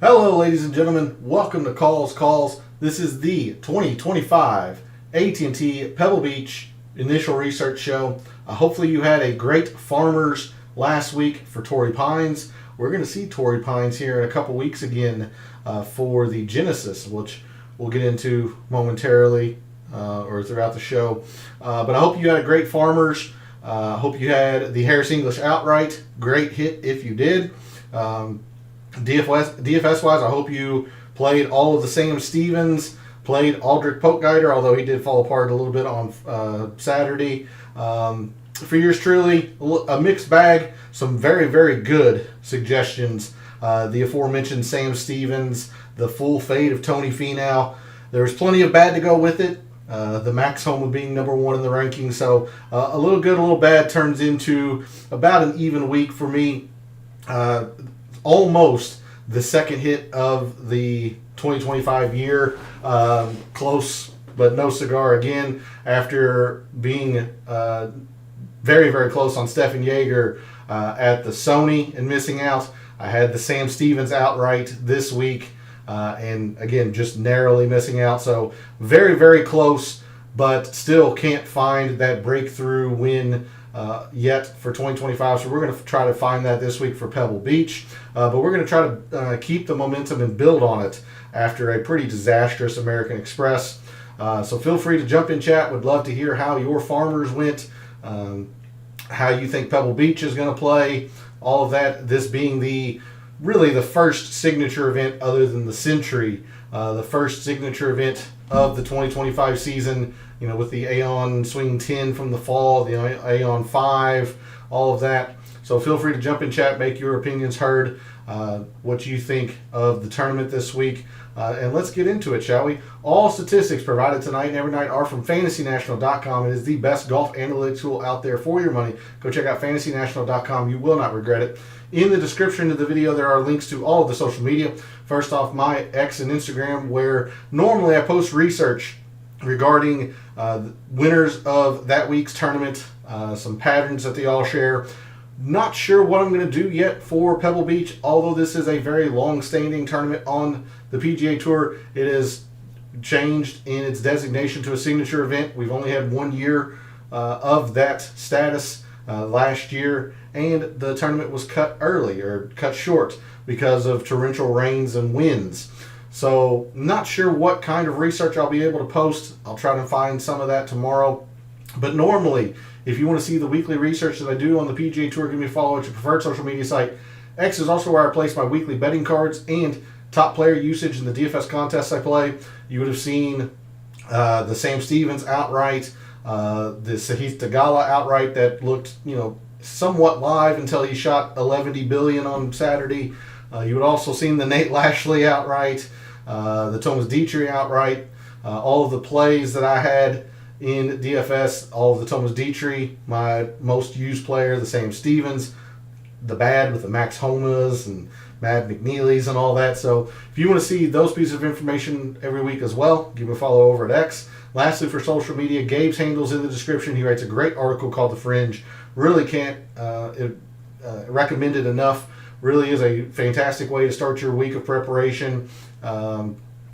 Hello, ladies and gentlemen. Welcome to Calls. This is the 2025 AT&T Pebble Beach initial research show. Hopefully you had a great Farmers last week for Torrey Pines. We're going to see Torrey Pines here in a couple weeks again for the Genesis, which we'll get into momentarily or throughout the show. But I hope you had a great Farmers. I hope you had the Harris English outright. Great hit if you did. DFS wise, I hope you played all of the Sam Stevens, played Aldrich Pokegeiter, although he did fall apart a little bit on Saturday. For yours truly, a mixed bag, some very, very good suggestions. The aforementioned Sam Stevens, the full fade of Tony Finau. There was plenty of bad to go with it. The Max Homa being number one in the rankings. So a little good, a little bad turns into about an even week for me. Almost the second hit of the 2025 year. Close, but no cigar again after being very, very close on Stefan Jaeger at the Sony and missing out. I had the Sam Stevens outright this week and again, just narrowly missing out. So very, very close, but still can't find that breakthrough win yet for 2025, so we're going to try to find that this week for Pebble Beach, but we're going to try to keep the momentum and build on it after a pretty disastrous American Express. So feel free to jump in chat. Would love to hear how your Farmers went, how you think Pebble Beach is going to play, all of that. This being really the first signature event other than the Century, the first signature event of the 2025 season, with the Aeon Swing 10 from the fall, the Aeon 5, all of that. So feel free to jump in chat, make your opinions heard, what you think of the tournament this week. And let's get into it, shall we? All statistics provided tonight and every night are from FantasyNational.com. It is the best golf analytics tool out there for your money. Go check out FantasyNational.com. You will not regret it. In the description of the video, there are links to all of the social media. First off, my X and Instagram, where normally I post research regarding winners of that week's tournament, some patterns that they all share. Not sure what I'm going to do yet for Pebble Beach, although this is a very long-standing tournament on the PGA Tour. It has changed in its designation to a signature event. We've only had 1 year of that status last year, and the tournament was cut early or cut short because of torrential rains and winds. So not sure what kind of research I'll be able to post. I'll try to find some of that tomorrow. But normally, if you want to see the weekly research that I do on the PGA Tour, give me a follow at your preferred social media site. X is also where I place my weekly betting cards and top player usage in the DFS contests I play. You would have seen the Sam Stevens outright, the Sahith Theegala outright that looked, somewhat live until he shot 11 billion on Saturday. You would also seen the Nate Lashley outright, the Thomas Dietrich outright, all of the plays that I had in DFS, all of the Thomas Dietrich, my most used player, the Sam Stevens, the bad with the Max Homas and Mad McNeelys and all that. So if you want to see those pieces of information every week as well, give me a follow over at X. Lastly, for social media, Gabe's handle's in the description. He writes a great article called The Fringe. Really can't recommend it enough. Really is a fantastic way to start your week of preparation.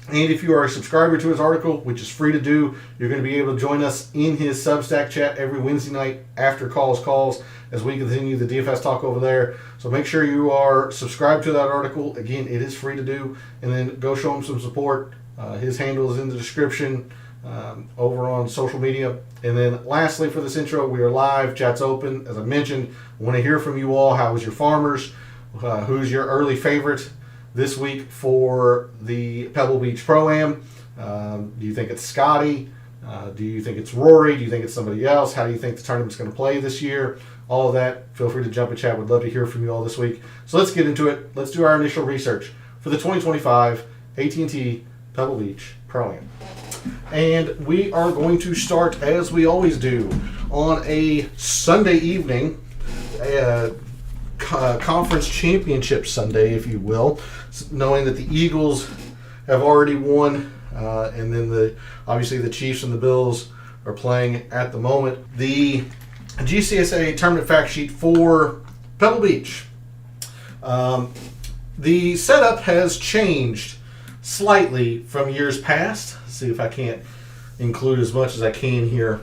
And if you are a subscriber to his article, which is free to do, you're going to be able to join us in his Substack chat every Wednesday night after calls as we continue the DFS talk over there. So make sure you are subscribed to that article. Again, it is free to do. And then go show him some support. His handle is in the description over on social media. And then lastly, for this intro, we are live. Chat's open. As I mentioned, I want to hear from you all. How was your Farmers? Who's your early favorite this week for the Pebble Beach Pro-Am? Do you think it's Scotty? Do you think it's Rory? Do you think it's somebody else? How do you think the tournament's going to play this year? All of that. Feel free to jump in chat. Would love to hear from you all this week. So let's get into it. Let's do our initial research for the 2025 AT&T Pebble Beach Pro-Am. And we are going to start, as we always do, on a Sunday evening, conference championship Sunday, if you will, knowing that the Eagles have already won, and then obviously the Chiefs and the Bills are playing at the moment. The GCSA tournament fact sheet for Pebble Beach. the setup has changed slightly from years past. Let's see if I can't include as much as I can here.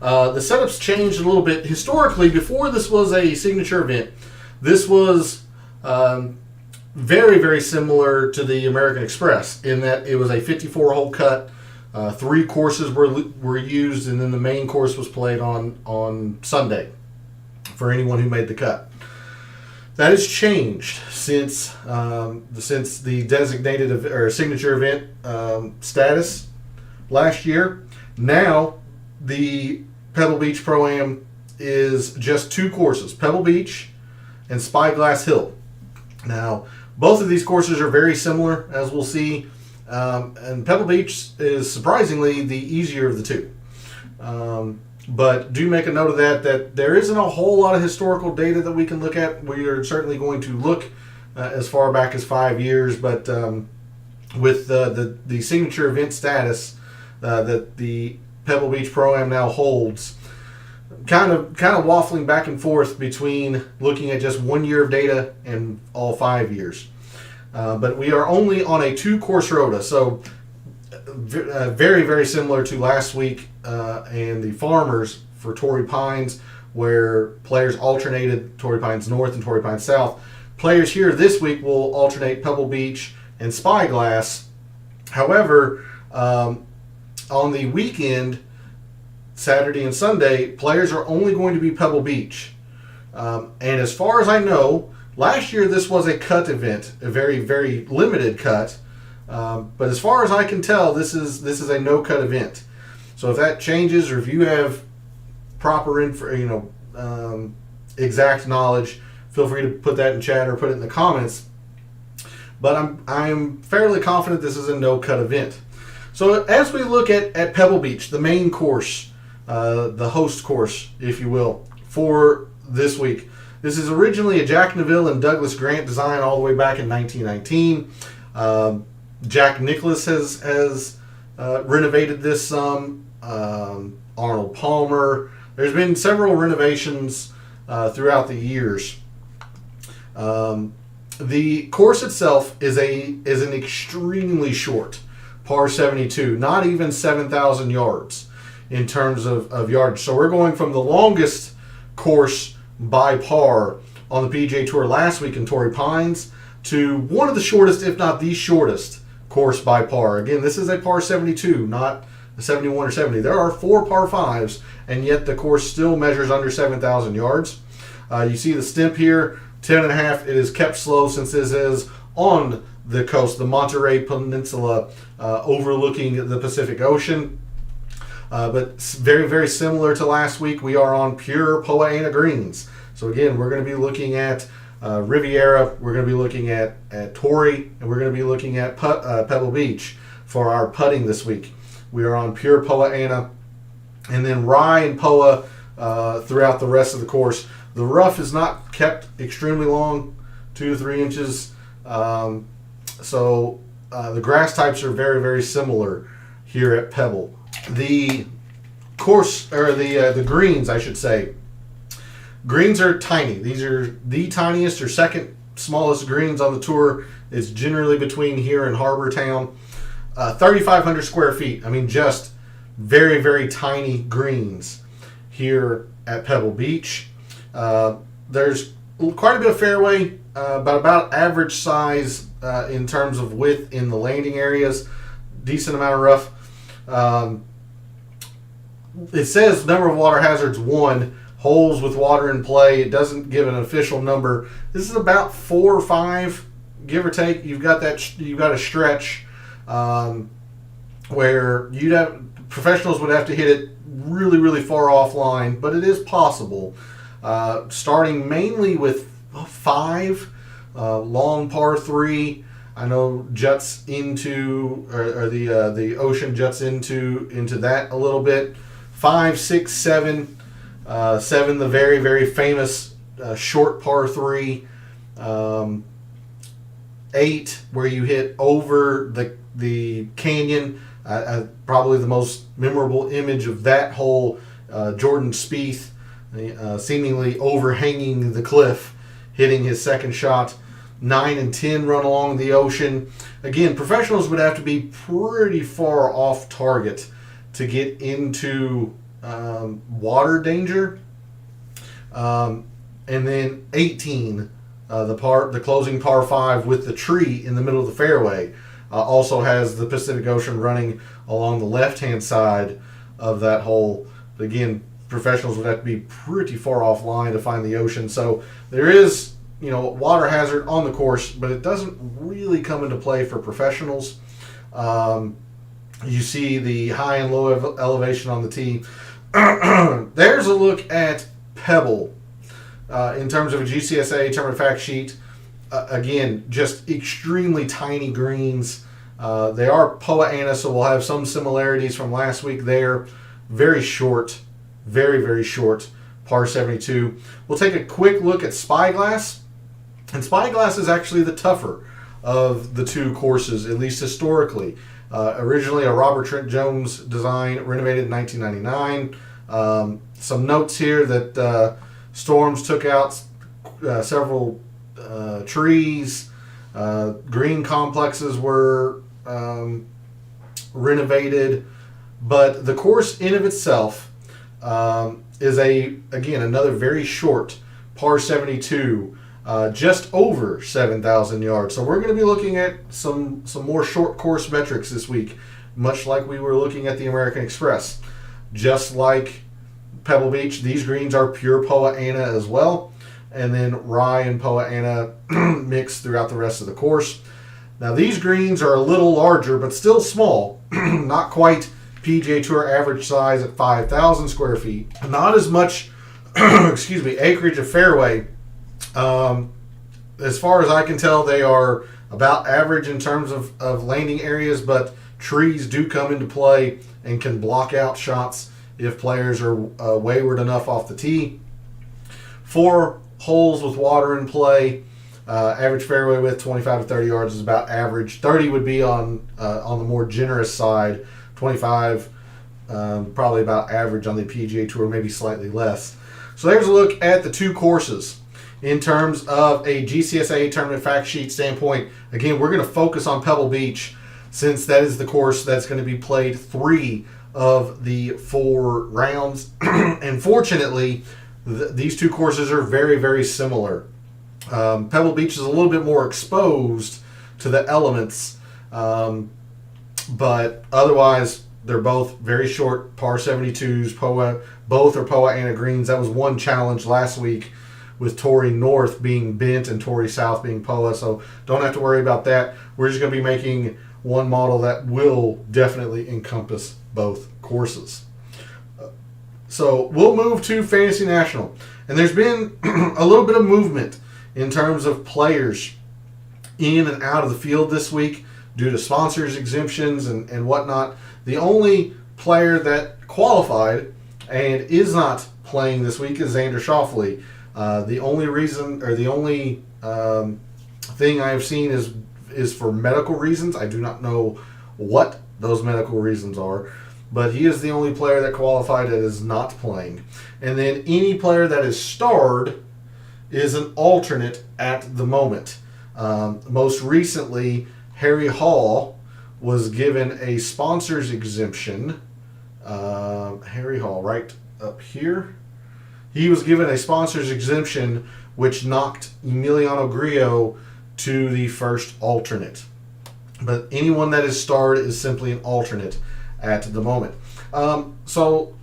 The setup's changed a little bit. Historically, before this was a signature event, this was very, very similar to the American Express in that it was a 54-hole cut. 3 courses were used, and then the main course was played on Sunday for anyone who made the cut. That has changed since the designated or signature event status last year. Now the Pebble Beach Pro-Am is just 2 courses, Pebble Beach and Spyglass Hill. Now, both of these courses are very similar, as we'll see, and Pebble Beach is surprisingly the easier of the 2. But do make a note of that there isn't a whole lot of historical data that we can look at. We are certainly going to look as far back as 5 years, but with the signature event status that the Pebble Beach Pro-Am now holds, kind of waffling back and forth between looking at just 1 year of data and all 5 years. But we are only on a 2-course rota, so very, very similar to last week and the Farmers for Torrey Pines, where players alternated Torrey Pines North and Torrey Pines South. Players here this week will alternate Pebble Beach and Spyglass. However, on the weekend, Saturday and Sunday, players are only going to be Pebble Beach. And as far as I know, last year this was a cut event, a very, very limited cut. But as far as I can tell, this is a no-cut event. So if that changes, or if you have proper exact knowledge, feel free to put that in chat or put it in the comments. But I'm fairly confident this is a no-cut event. So as we look at Pebble Beach, the main course, the host course, if you will, for this week. This is originally a Jack Neville and Douglas Grant design all the way back in 1919. Jack Nicklaus has renovated this some. Arnold Palmer. There's been several renovations throughout the years. The course itself is an extremely short par 72, not even 7,000 yards in terms of yardage. So we're going from the longest course by par on the PGA Tour last week in Torrey Pines to one of the shortest, if not the shortest, course by par. Again, this is a par 72, not a 71 or 70. There are 4 par 5s, and yet the course still measures under 7,000 yards. You see the stimp here, 10.5. It is kept slow since this is on the coast, the Monterey Peninsula, overlooking the Pacific Ocean. But very, very similar to last week, we are on pure Poa annua greens. So again, we're going to be looking at Riviera, we're going to be looking at Torrey, and we're going to be looking at Pebble Beach for our putting this week. We are on pure Poa annua, and then rye and Poa throughout the rest of the course. The rough is not kept extremely long, 2 to 3 inches. So the grass types are very, very similar here at Pebble. The course, or the greens, I should say. Greens are tiny. These are the tiniest or second smallest greens on the tour. It's generally between here and Harbor Town. 3,500 square feet. I mean, just very, very tiny greens here at Pebble Beach. There's quite a bit of fairway, but about average size in terms of width in the landing areas. Decent amount of rough. It says number of water hazards 1. Holes with water in play. It doesn't give an official number. This is about 4 or 5, give or take. You've got a stretch where professionals would have to hit it really, really far offline, but it is possible. Starting mainly with 5, long par 3. I know juts into, or the ocean juts into that a little bit. 5, 6, 7. 7, the very, very famous short par 3. 8, where you hit over the canyon. Probably the most memorable image of that hole, Jordan Spieth seemingly overhanging the cliff, hitting his second shot. 9 and 10 run along the ocean. Again, professionals would have to be pretty far off target to get into water danger. And then 18, the closing par 5 with the tree in the middle of the fairway, also has the Pacific Ocean running along the left-hand side of that hole. But again, professionals would have to be pretty far offline to find the ocean. So there is, water hazard on the course, but it doesn't really come into play for professionals. You see the high and low elevation on the tee. There's a look at Pebble in terms of a GCSA tournament fact sheet. Again, just extremely tiny greens. They are Poa annua, so we'll have some similarities from last week there. Very short, very, very short, par 72. We'll take a quick look at Spyglass. And Spyglass is actually the tougher of the two courses, at least historically. Originally a Robert Trent Jones design, renovated in 1999. Some notes here that storms took out several trees. Green complexes were renovated. But the course in of itself is another very short par 72, just over 7,000 yards. So we're going to be looking at some more short course metrics this week, much like we were looking at the American Express. Just like Pebble Beach, these greens are pure Poa annua as well, and then rye and Poa annua mixed throughout the rest of the course. Now these greens are a little larger, but still small, not quite PGA Tour average size at 5,000 square feet. Not as much, acreage of fairway. As far as I can tell, they are about average in terms of landing areas, but trees do come into play and can block out shots if players are wayward enough off the tee. 4 holes with water in play. Average fairway width 25 to 30 yards is about average. 30 would be on the more generous side. 25 probably about average on the PGA Tour, maybe slightly less. So there's a look at the two courses in terms of a GCSA tournament fact sheet standpoint. Again, we're going to focus on Pebble Beach since that is the course that's going to be played 3 of the 4 rounds. And fortunately, these two courses are very, very similar. Pebble Beach is a little bit more exposed to the elements, but otherwise they're both very short par 72s. Both are Poa annua greens. That was one challenge last week with Torrey North being bent and Torrey South being Poa, so don't have to worry about that. We're just going to be making one model that will definitely encompass both courses. So we'll move to Fantasy National, and there's been a little bit of movement in terms of players in and out of the field this week due to sponsors exemptions and whatnot. The only player that qualified and is not playing this week is Xander Schauffele. The only reason, or the only thing I have seen is for medical reasons. I do not know what those medical reasons are, but he is the only player that qualified that is not playing. And then any player that is starred is an alternate at the moment. Most recently, Harry Hall was given a sponsors exemption. Harry Hall, right up here. He was given a sponsors exemption, which knocked Emiliano Grillo to the first alternate. But anyone that is starred is simply an alternate at the moment. So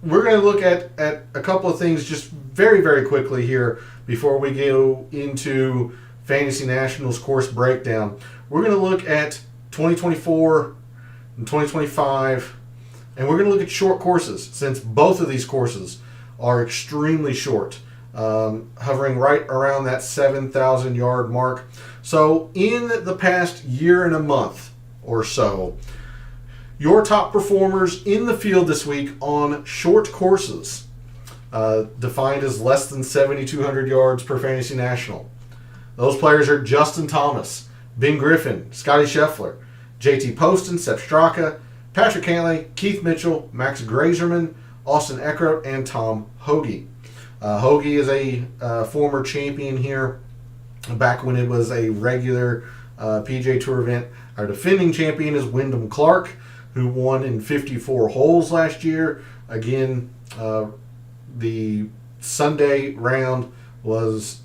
we're going to look at a couple of things just very, very quickly here before we go into Fantasy Nationals course breakdown. We're going to look at 2024 and 2025, and we're going to look at short courses since both of these courses are extremely short, hovering right around that 7,000 yard mark. So in the past year and a month or so, your top performers in the field this week on short courses, defined as less than 7,200 yards per Fantasy National. Those players are Justin Thomas, Ben Griffin, Scotty Scheffler, JT Poston, Sepp Straka, Patrick Cantlay, Keith Mitchell, Max Grazerman, Austin Eckert, and Tom Hoge. Hoge is a former champion here back when it was a regular PGA Tour event. Our defending champion is Wyndham Clark, who won in 54 holes last year. Again, the Sunday round was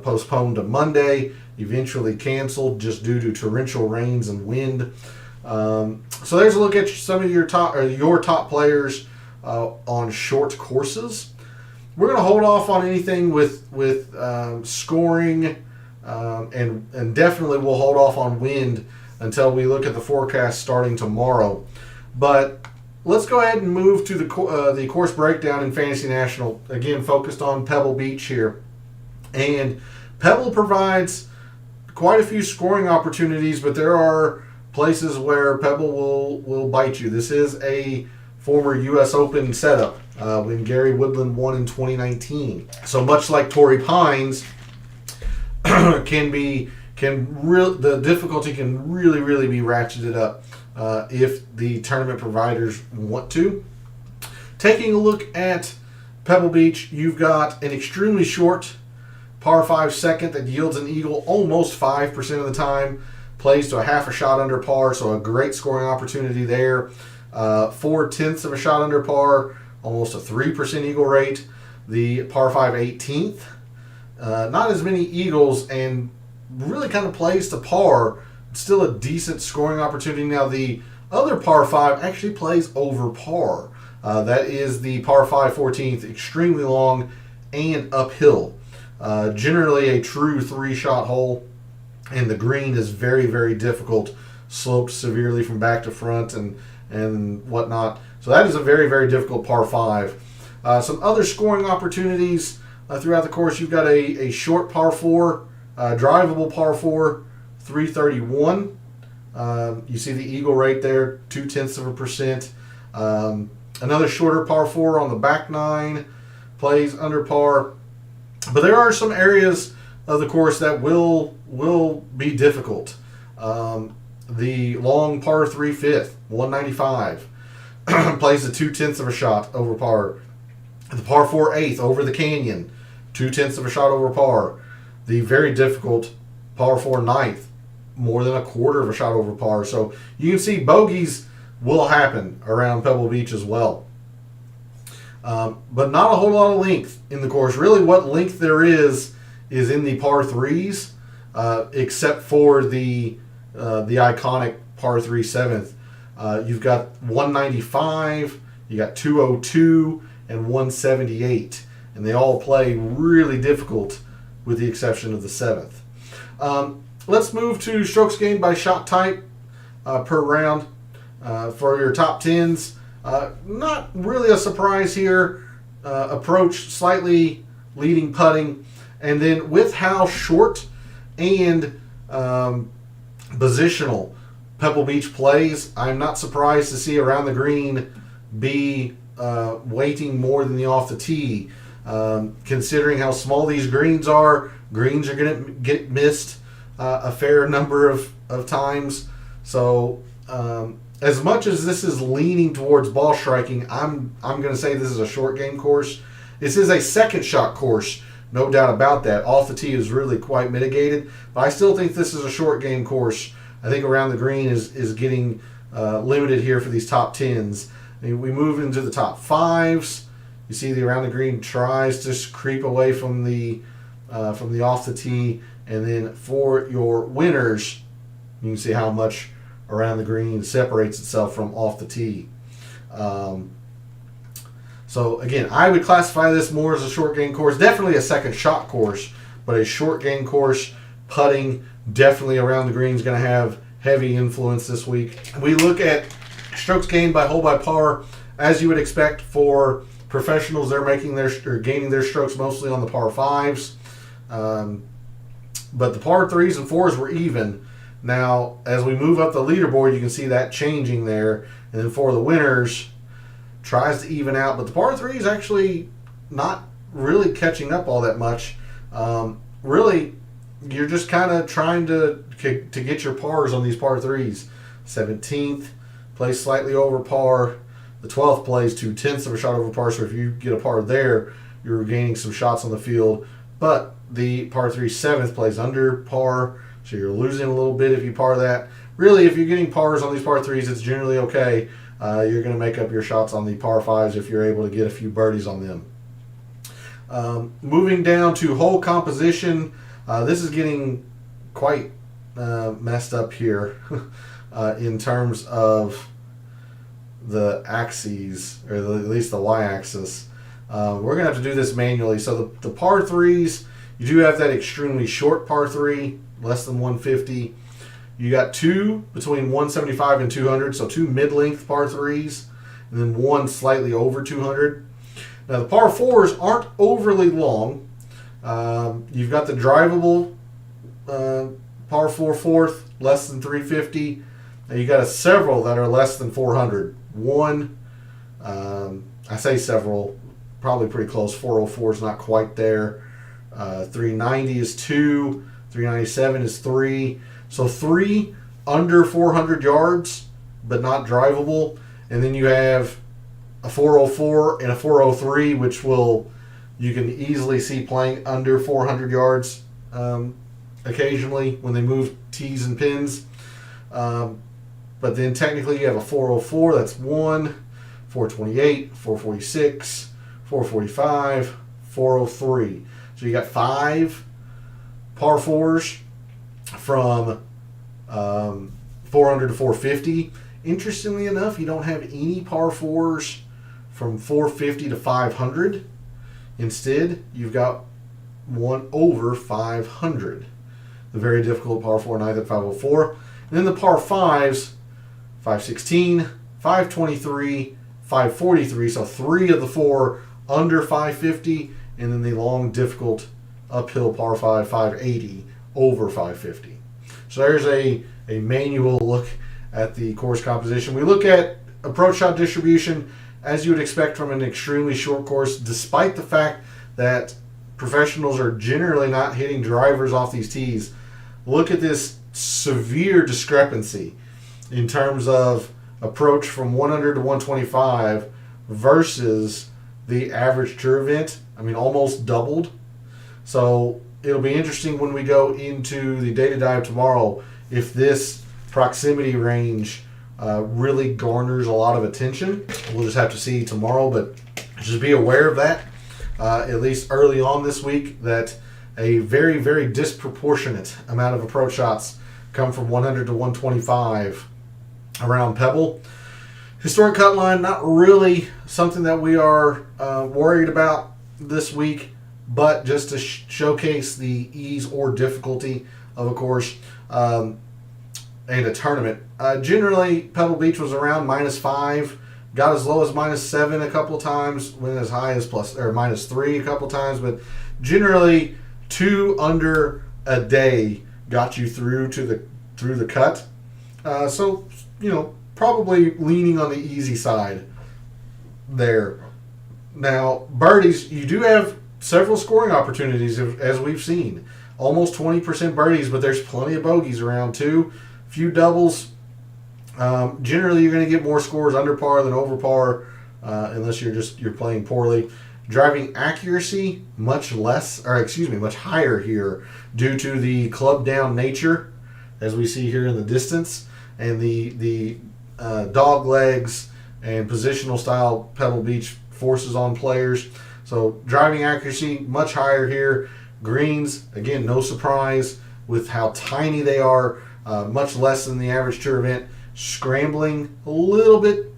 postponed to Monday, eventually canceled just due to torrential rains and wind. So there's a look at some of your top players on short courses. We're going to hold off on anything with scoring, and definitely we'll hold off on wind until we look at the forecast starting tomorrow. But let's go ahead and move to the course breakdown in Fantasy National. Again, focused on Pebble Beach here. And Pebble provides quite a few scoring opportunities, but there are places where Pebble will bite you. This is a former U.S. Open setup when Gary Woodland won in 2019. So much like Torrey Pines, the difficulty can really be ratcheted up if the tournament providers want to. Taking a look at Pebble Beach, you've got an extremely short par 5 second that yields an eagle almost 5% of the time, plays to a half a shot under par, so a great scoring opportunity there. 4/10 of a shot under par, almost a 3% eagle rate. The par 5 18th, not as many eagles, and really kind of plays to par. Still a decent scoring opportunity. Now the other par 5 actually plays over par. That is the par 5 14th, extremely long and uphill. Generally a true 3-shot hole, and the green is very difficult, sloped severely from back to front and whatnot. So that is a very difficult par 5. Some other scoring opportunities throughout the course. You've got a short par 4, drivable par 4, 331. You see the eagle right there, 0.2%. Another shorter par 4 on the back 9, plays under par. But there are some areas of the course that will be difficult. The long par 3 5th, 195, plays a 0.2 of a shot over par. The par 4 8th over the canyon, 0.2 of a shot over par. The very difficult par 4 9th, more than a quarter of a shot over par. So you can see bogeys will happen around Pebble Beach as well. But not a whole lot of length in the course. Really what length there is in the par 3s, except for the iconic par 3 7th. You've got 195, you got 202, and 178. And they all play really difficult with the exception of the 7th. Let's move to strokes gained by shot type per round for your top 10s. Not really a surprise here. Approach slightly leading putting. And then with how short and positional Pebble Beach plays, I'm not surprised to see around the green be weighting more than the off the tee. Considering how small these greens are going to get missed a fair number of times. So as much as this is leaning towards ball striking, I'm going to say this is a short game course. This is a second shot course, no doubt about that. Off the tee is really quite mitigated, but I still think this is a short game course. I think around the green is getting limited here for these top 10s. We move into the top 5s. You see the around the green tries to creep away from the off the tee, and then for your winners, you can see how much around the green separates itself from off the tee. So again, I would classify this more as a short game course. Definitely a second shot course, but a short game course. Putting definitely around the green is going to have heavy influence this week. We look at strokes gained by hole by par, as you would expect for professionals. They're gaining their strokes mostly on the par 5s, but the par 3s and 4s were even. Now, as we move up the leaderboard, you can see that changing there, and then for the winners, tries to even out, but the par 3 is actually not really catching up all that much. Really, you're just kind of trying to get your pars on these par 3s. 17th plays slightly over par. The 12th plays 0.2 of a shot over par, so if you get a par there, you're gaining some shots on the field. But the par 3 7th plays under par, so you're losing a little bit if you par that. Really, if you're getting pars on these par 3s, it's generally okay. You're going to make up your shots on the par 5s if you're able to get a few birdies on them. Moving down to hole composition, this is getting quite messed up here in terms of the axes, or at least the y-axis. We're going to have to do this manually. So the par 3s, you do have that extremely short par 3, less than 150. You got two between 175 and 200, so two mid-length par 3s, and then one slightly over 200. Now the par 4s aren't overly long. You've got the drivable par 4 fourth, less than 350. Now you got several that are less than 400. One, I say several, probably pretty close. 404 is not quite there. 390 is 2. 397 is 3. So 3 under 400 yards, but not drivable. And then you have a 404 and a 403, which you can easily see playing under 400 yards occasionally when they move tees and pins. But then technically you have a 404, that's 1, 428, 446, 445, 403. So you got 5 par 4s from 400 to 450. Interestingly enough, you don't have any par 4s from 450 to 500. Instead, you've got one over 500. The very difficult par 4 9 at 504. And then the par 5s, 516, 523, 543. So 3 of the 4 under 550. And then the long, difficult uphill par 5, 580, over 550. So there's a manual look at the course composition. We look at approach shot distribution as you would expect from an extremely short course, despite the fact that professionals are generally not hitting drivers off these tees. Look at this severe discrepancy in terms of approach from 100 to 125 versus the average tour event. I mean, almost doubled. So it'll be interesting when we go into the data dive tomorrow if this proximity range really garners a lot of attention. We'll just have to see tomorrow, but just be aware of that, at least early on this week, that a very, very disproportionate amount of approach shots come from 100 to 125 around Pebble. Historic cut line, not really something that we are worried about this week, but just to showcase the ease or difficulty of a course and a tournament. Generally, Pebble Beach was around -5, got as low as -7 a couple of times, went as high as -3 a couple of times, but generally 2 under a day got you through the cut. So probably leaning on the easy side there. Now, birdies, you do have several scoring opportunities, as we've seen. Almost 20% birdies, but there's plenty of bogeys around too. Few doubles. Generally, you're going to get more scores under par than over par, unless you're playing poorly. Driving accuracy, much higher here due to the club down nature, as we see here in the distance, and the dog legs and positional style Pebble Beach forces on players. So driving accuracy, much higher here. Greens, again, no surprise with how tiny they are, much less than the average tour event. Scrambling, a little bit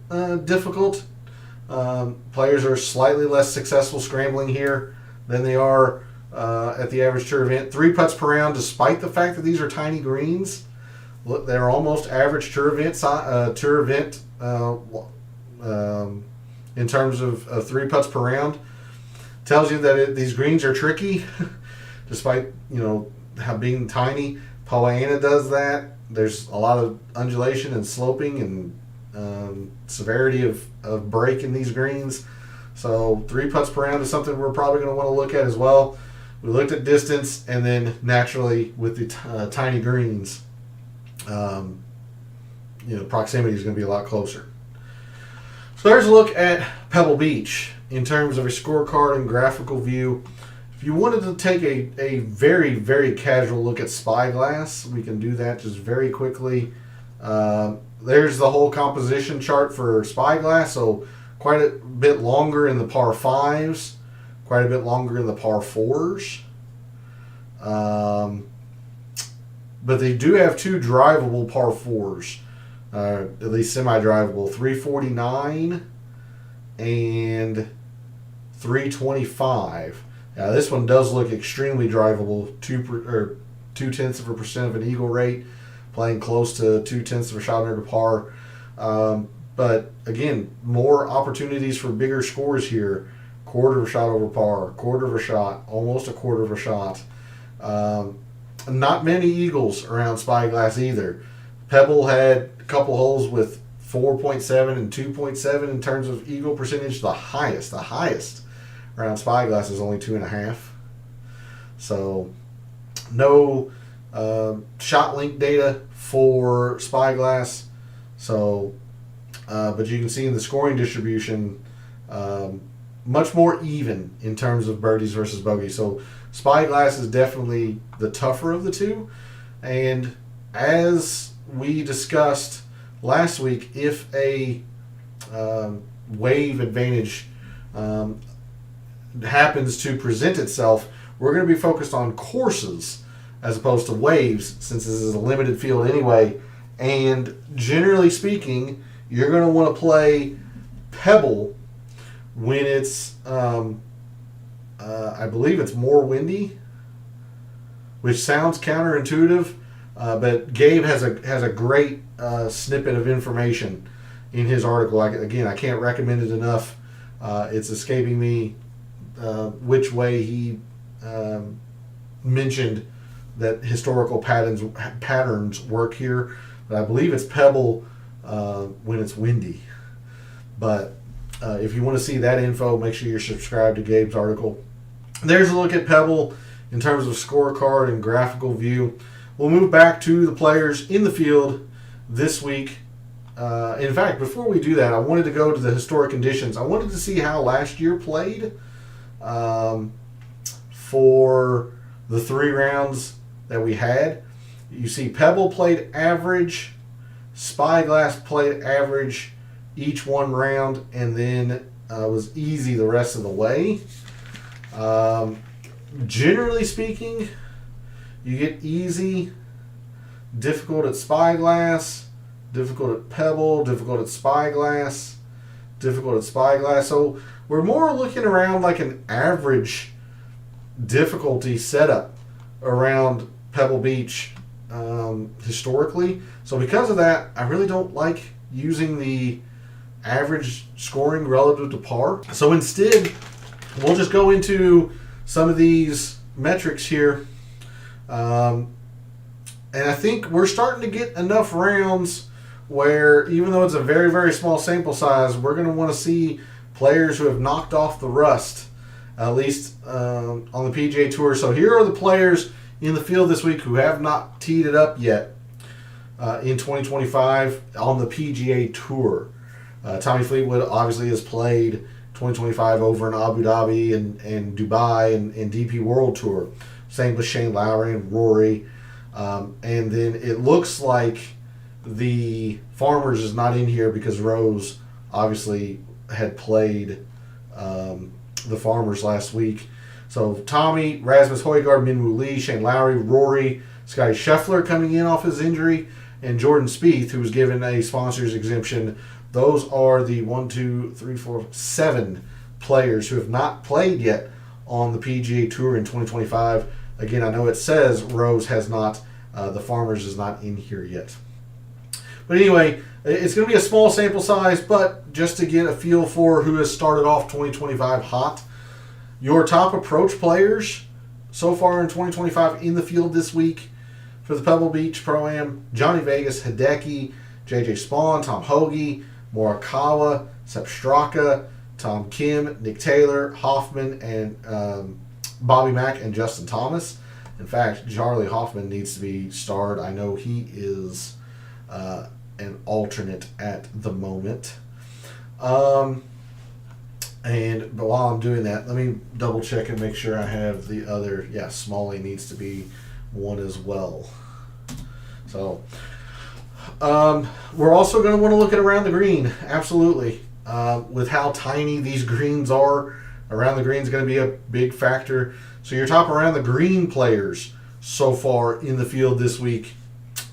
difficult. Players are slightly less successful scrambling here than they are at the average tour event. 3 putts per round, despite the fact that these are tiny greens. Look, they're almost average tour event in terms of 3 putts per round. Tells you that these greens are tricky, despite how being tiny. Pollyanna does that. There's a lot of undulation and sloping and severity of break in these greens. So 3 putts per round is something we're probably going to want to look at as well. We looked at distance, and then naturally with the tiny greens, proximity is going to be a lot closer. So there's a look at Pebble Beach in terms of a scorecard and graphical view. If you wanted to take a very, very casual look at Spyglass, we can do that just very quickly. There's the whole composition chart for Spyglass, so quite a bit longer in the par 5s, quite a bit longer in the par 4s. But they do have 2 drivable par 4s, at least semi-drivable, 349 and 325. Now this one does look extremely drivable, 0.2% of an eagle rate, playing close to 0.2 of a shot under par. But again, more opportunities for bigger scores here. Quarter of a shot over par, quarter of a shot, almost a quarter of a shot. Not many eagles around Spyglass either. Pebble had a couple holes with 4.7 and 2.7 in terms of eagle percentage. The highest around Spyglass is only 2.5. So no shot link data for Spyglass. So, but you can see in the scoring distribution, much more even in terms of birdies versus bogeys. So Spyglass is definitely the tougher of the two. And as we discussed last week, if a wave advantage happens to present itself, we're going to be focused on courses as opposed to waves, since this is a limited field anyway. And generally speaking, you're going to want to play Pebble when it's I believe it's more windy, which sounds counterintuitive, but Gabe has a great snippet of information in his article. I can't recommend it enough. It's escaping me which way he mentioned that historical patterns work here, but I believe it's Pebble when it's windy. But if you want to see that info, make sure you're subscribed to Gabe's article. There's a look at Pebble in terms of scorecard and graphical view. We'll move back to the players in the field this week. In fact, before we do that, I wanted to go to the historic conditions. I wanted to see how last year played for the 3 rounds that we had. You see Pebble played average, Spyglass played average each one round, and then was easy the rest of the way. Generally speaking, you get easy, difficult at Spyglass, difficult at Pebble, difficult at Spyglass, difficult at Spyglass. So we're more looking around like an average difficulty setup around Pebble Beach historically. So because of that, I really don't like using the average scoring relative to par. So instead, we'll just go into some of these metrics here. And I think we're starting to get enough rounds where, even though it's a very, very small sample size, we're going to want to see players who have knocked off the rust, at least on the PGA Tour. So here are the players in the field this week who have not teed it up yet in 2025 on the PGA Tour. Tommy Fleetwood obviously has played 2025 over in Abu Dhabi and Dubai and DP World Tour. Same with Shane Lowry and Rory. And then it looks like the Farmers is not in here because Rose obviously had played the Farmers last week. So Tommy, Rasmus Højgaard, Minwoo Lee, Shane Lowry, Rory, Scotty Scheffler coming in off his injury, and Jordan Spieth, who was given a sponsor's exemption. Those are the 7 players who have not played yet on the PGA Tour in 2025. Again, I know it says Rose has not, the Farmers is not in here yet. But anyway, it's going to be a small sample size, but just to get a feel for who has started off 2025 hot. Your top approach players so far in 2025 in the field this week for the Pebble Beach Pro-Am: Johnny Vegas, Hideki, JJ Spawn, Tom Hoagie, Morikawa, Sepp Straka, Tom Kim, Nick Taylor, Hoffman, and Bobby Mack and Justin Thomas. In fact, Charlie Hoffman needs to be starred. I know he is an alternate at the moment. But while I'm doing that, let me double check and make sure I have the other. Yeah, Smalley needs to be one as well. So we're also going to want to look at around the green. Absolutely. With how tiny these greens are, around the green is going to be a big factor. So your top around the green players so far in the field this week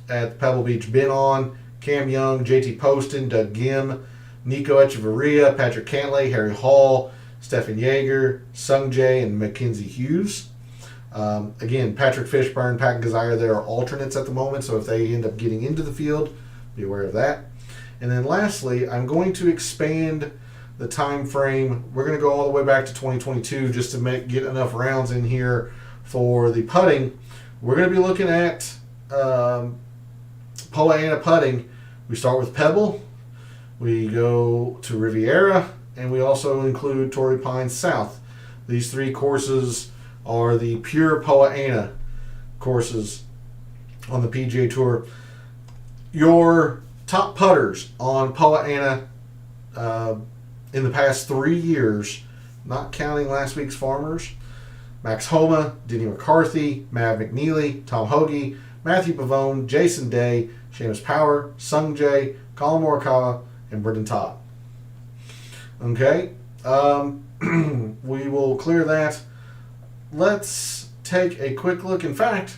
at Pebble Beach: Ben On, Cam Young, JT Poston, Doug Gim, Nico Echeverria, Patrick Cantlay, Harry Hall, Stephen Yeager, Sung Jae, and Mackenzie Hughes. Again, Patrick Fishburne, Pat Gazire, they are alternates at the moment, so if they end up getting into the field, be aware of that. And then lastly, I'm going to expand the time frame. We're going to go all the way back to 2022 just to get enough rounds in here for the putting. We're going to be looking at Poa annua putting. We start with Pebble, we go to Riviera, and we also include Torrey Pines South. These three courses are the pure Poa annua courses on the PGA Tour. Your top putters on Poa annua in the past 3 years, not counting last week's Farmers: Max Homa, Denny McCarthy, Mav McNeely, Tom Hoagie, Matthew Pavone, Jason Day, Seamus Power, Sung Jae, Colin Morikawa, and Brendan Todd. Okay, we will clear that. Let's take a quick look. In fact,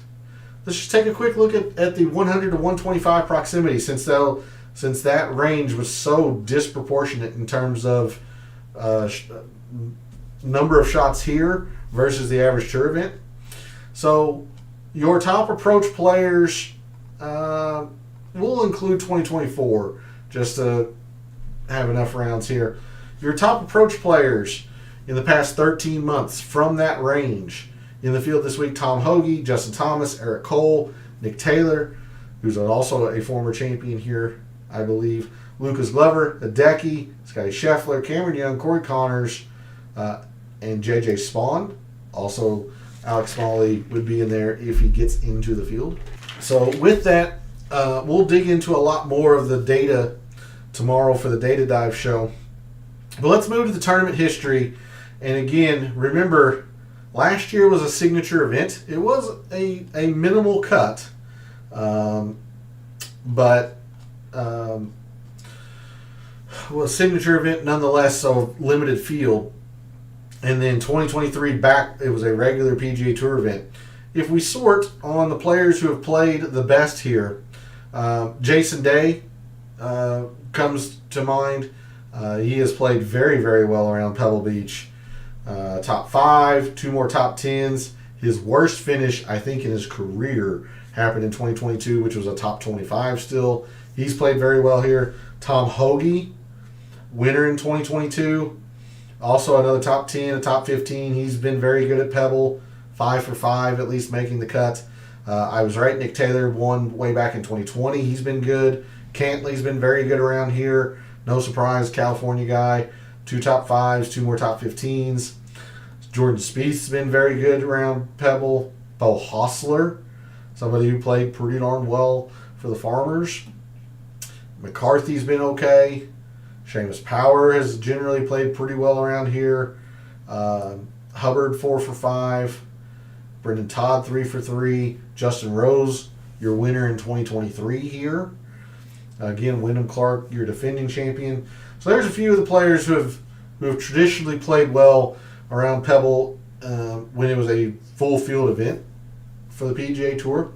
let's just take a quick look at the 100 to 125 proximity, since that range was so disproportionate in terms of number of shots here versus the average tour event. So your top approach players, we'll include 2024 just to have enough rounds here. Your top approach players in the past 13 months from that range in the field this week: Tom Hoagie, Justin Thomas, Eric Cole, Nick Taylor, who's also a former champion here, I believe, Lucas Glover, Hideki, Scotty Scheffler, Cameron Young, Corey Connors, and JJ Spawn. Also, Alex Smalley would be in there if he gets into the field. So with that, we'll dig into a lot more of the data tomorrow for the Data Dive show. But let's move to the tournament history. And again, remember, last year was a signature event. It was a minimal cut, but was a signature event nonetheless, so limited field. And then 2023 back, it was a regular PGA Tour event. If we sort on the players who have played the best here, Jason Day comes to mind. He has played very, very well around Pebble Beach. Top 5, 2 more top 10s. His worst finish, I think, in his career happened in 2022, which was a top 25 still. He's played very well here. Tom Hoagie, winner in 2022. Also another top 10, a top 15. He's been very good at Pebble. 5 for 5, at least making the cut. I was right. Nick Taylor won way back in 2020. He's been good. Cantley's been very good around here. No surprise, California guy. 2 top 5s, 2 more top 15s. Jordan Spieth's been very good around Pebble. Bo Hostler, somebody who played pretty darn well for the Farmers. McCarthy's been okay. Seamus Power has generally played pretty well around here. Hubbard, 4 for 5. Brendan Todd, 3 for 3. Justin Rose, your winner in 2023 here. Again, Wyndham Clark, your defending champion. So there's a few of the players who have traditionally played well around Pebble when it was a full field event for the PGA Tour.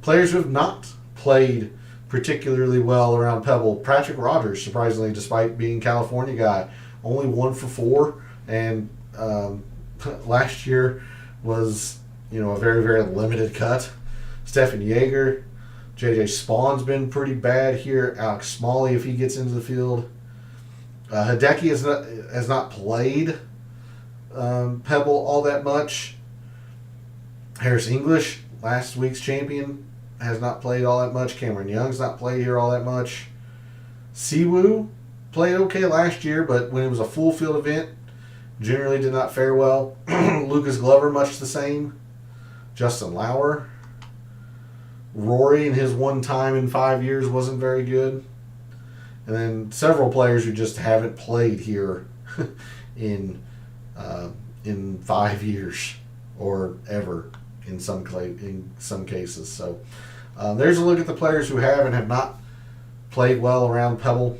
Players who have not played particularly well around Pebble. Patrick Rogers, surprisingly, despite being a California guy, only 1 for 4, and last year was a very, very limited cut. Stephen Yeager, JJ Spawn's been pretty bad here. Alex Smalley, if he gets into the field. Hideki has not played Pebble all that much. Harris English, last week's champion, has not played all that much. Cameron Young's not played here all that much. Siwoo played okay last year, but when it was a full field event, generally did not fare well. Lucas Glover, much the same. Justin Lauer. Rory, in his one time in 5 years, wasn't very good. And then several players who just haven't played here in 5 years or ever in some cases. So there's a look at the players who have and have not played well around Pebble.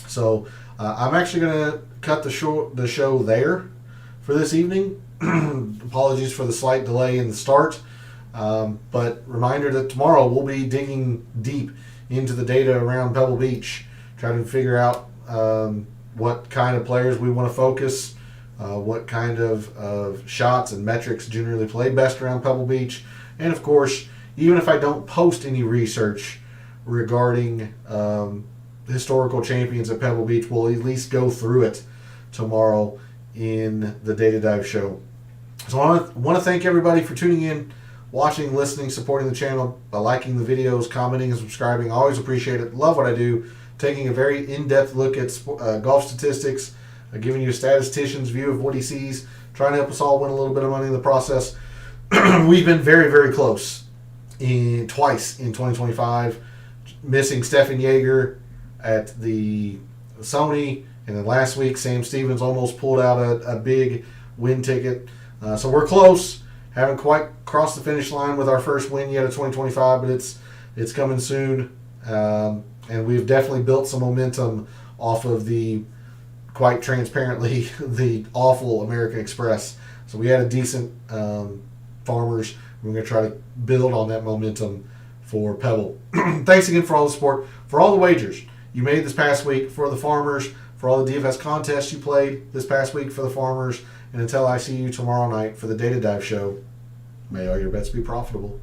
So I'm actually going to cut the show there for this evening. Apologies for the slight delay in the start, but reminder that tomorrow we'll be digging deep into the data around Pebble Beach, trying to figure out what kind of players we want to focus, what kind of shots and metrics generally play best around Pebble Beach, and of course, even if I don't post any research regarding historical champions at Pebble Beach, we'll at least go through it tomorrow in the Data Dive show. So I want to thank everybody for tuning in, watching, listening, supporting the channel, by liking the videos, commenting, and subscribing. I always appreciate it. Love what I do. Taking a very in-depth look at golf statistics, giving you a statistician's view of what he sees, trying to help us all win a little bit of money in the process. We've been very, very close twice in 2025, missing Stefan Jaeger at the Sony, and then last week Sam Stevens almost pulled out a big win ticket. So we're close. Haven't quite crossed the finish line with our first win yet of 2025, but it's coming soon. And we've definitely built some momentum off of quite transparently, the awful American Express. So we had a decent Farmers. We're going to try to build on that momentum for Pebble. Thanks again for all the support, for all the wagers you made this past week for the Farmers, for all the DFS contests you played this past week for the Farmers, and until I see you tomorrow night for the Data Dive show, may all your bets be profitable.